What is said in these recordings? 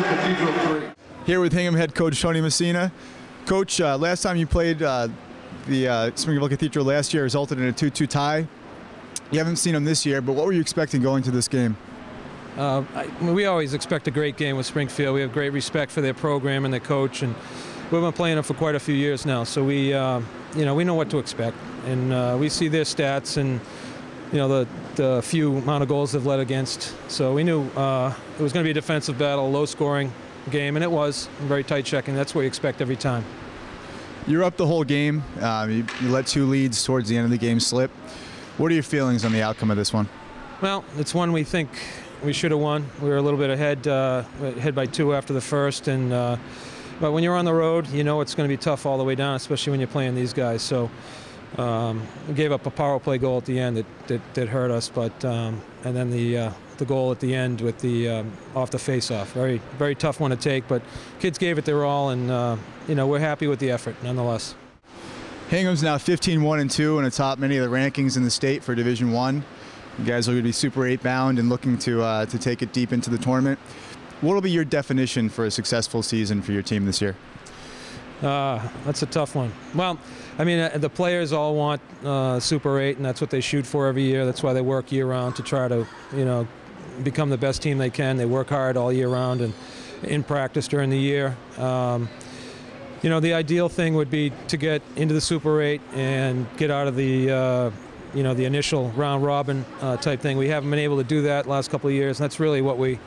Cathedral 3. Here with Hingham head coach Tony Messina. Coach, last time you played the Springfield Cathedral last year resulted in a 2-2 tie. You haven't seen them this year, but what were you expecting going to this game? We always expect a great game with Springfield. We have great respect for their program and their coach, and we've been playing them for quite a few years now. So we know what to expect, and we see their stats and the few amount of goals they've led against. So we knew it was going to be a defensive battle, low-scoring game, and it was very tight checking. That's what you expect every time. You're up the whole game. You let two leads towards the end of the game slip. What are your feelings on the outcome of this one? Well, it's one we think we should have won. We were a little bit ahead by 2 after the first, but when you're on the road, you know it's going to be tough all the way down, especially when you're playing these guys. So we gave up a power play goal at the end that hurt us, and then the goal at the end with the off the face-off. Very, very tough one to take, but kids gave it their all, and we're happy with the effort nonetheless. Hingham's now 15-1-2 and atop many of the rankings in the state for Division I. You guys are going to be Super 8 bound and looking to take it deep into the tournament. What will be your definition for a successful season for your team this year? That's a tough one. Well, I mean, the players all want Super 8, and that's what they shoot for every year. That's why they work year-round to try to, become the best team they can. They work hard all year round and in practice during the year. The ideal thing would be to get into the Super 8 and get out of the the initial round robin type thing. We haven't been able to do that the last couple of years, and that's really what we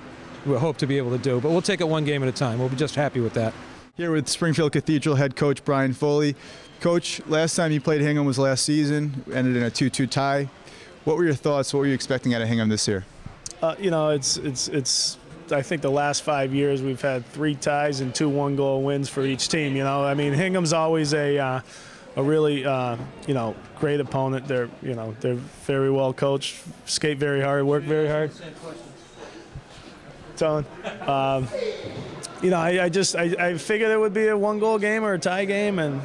hope to be able to do. But we'll take it one game at a time. We'll be just happy with that. Here with Springfield Cathedral head coach Brian Foley. Coach, last time you played Hingham was last season, ended in a 2-2 tie. What were your thoughts? What were you expecting out of Hingham this year? It's I think the last 5 years we've had 3 ties and 2 one-goal wins for each team. I mean, Hingham's always a really great opponent. They're very well coached, skate very hard, work very hard. Tone. I figured it would be a one-goal game or a tie game, and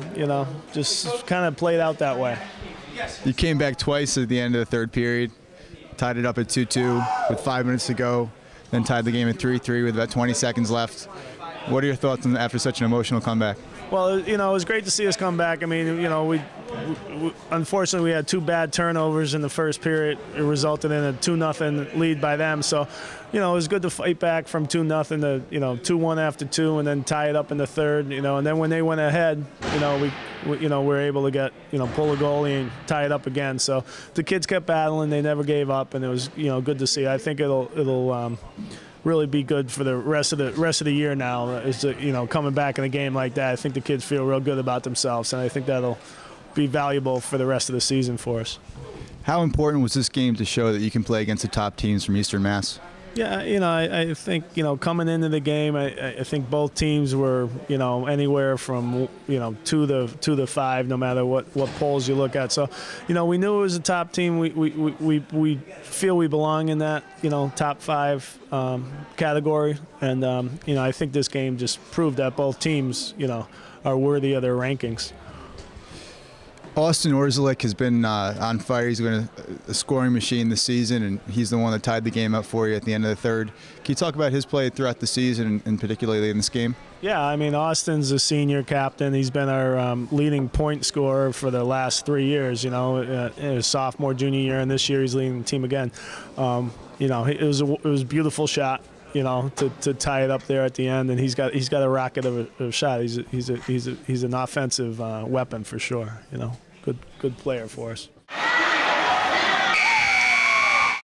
just kind of played out that way. You came back twice at the end of the third period, tied it up at 2-2 with 5 minutes to go, then tied the game at 3-3 with about 20 seconds left. What are your thoughts after such an emotional comeback? Well, it was great to see us come back. I mean, we unfortunately we had 2 bad turnovers in the first period. It resulted in a 2-0 lead by them. So, it was good to fight back from 2-0 to 2-1 after 2, and then tie it up in the third. And then when they went ahead, we were able to get pull a goalie and tie it up again. So the kids kept battling. They never gave up, and it was good to see. I think it'll really be good for the rest of the year now. Is coming back in a game like that. I think the kids feel real good about themselves, and I think that'll be valuable for the rest of the season for us. How important was this game to show that you can play against the top teams from Eastern Mass? Yeah, I think coming into the game, I think both teams were anywhere from 2 to 5, no matter what polls you look at. So we knew it was a top team. We feel we belong in that top 5 category, and I think this game just proved that both teams are worthy of their rankings. Austin Orzelik has been on fire. He's been a scoring machine this season, and he's the one that tied the game up for you at the end of the third. Can you talk about his play throughout the season, and particularly in this game? Yeah, I mean, Austin's a senior captain. He's been our leading point scorer for the last 3 years. His sophomore, junior year, and this year he's leading the team again. It was a beautiful shot. To tie it up there at the end, and he's got a rocket of a shot. He's an offensive weapon for sure. Good player for us.